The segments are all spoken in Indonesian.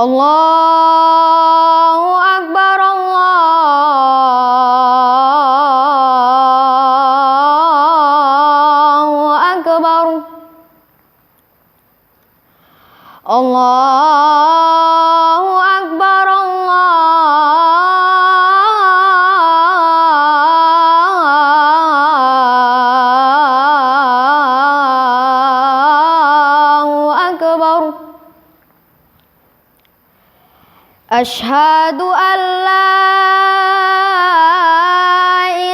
Allahu Akbar, Allahu Akbar, Allahu Akbar, Allahu Akbar. Asyhadu an la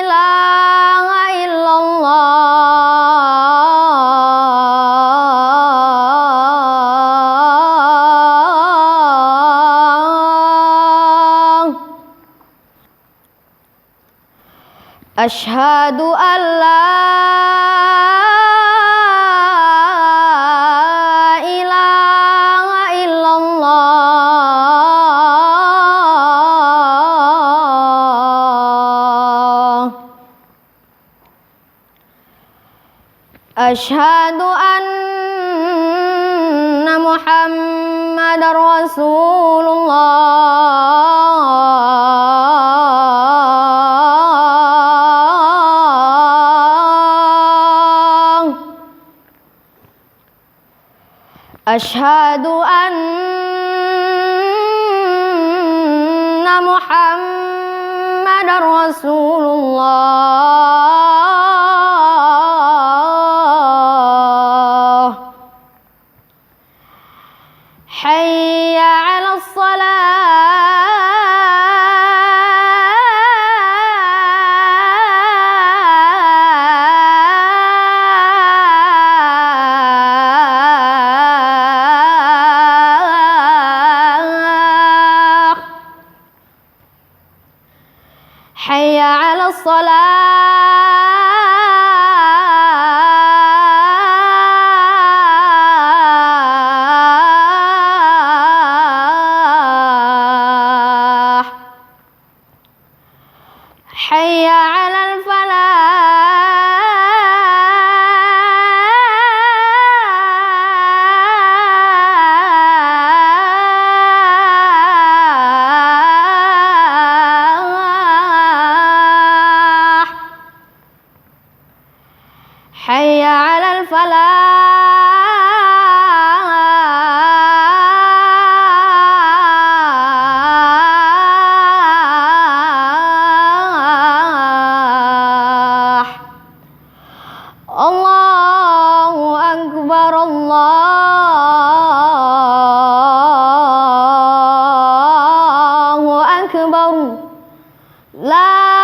ilaha illallah. Asyhadu an la ilaha illallah. Asyhadu anna Muhammadar Rasulullah. Asyhadu anna Muhammadar Rasulullah. Hayya 'alas salah. Hayya 'alas salah. Hayya 'alal falah. Hayya 'alal falah. Allahu Akbar, Allahu Akbar. La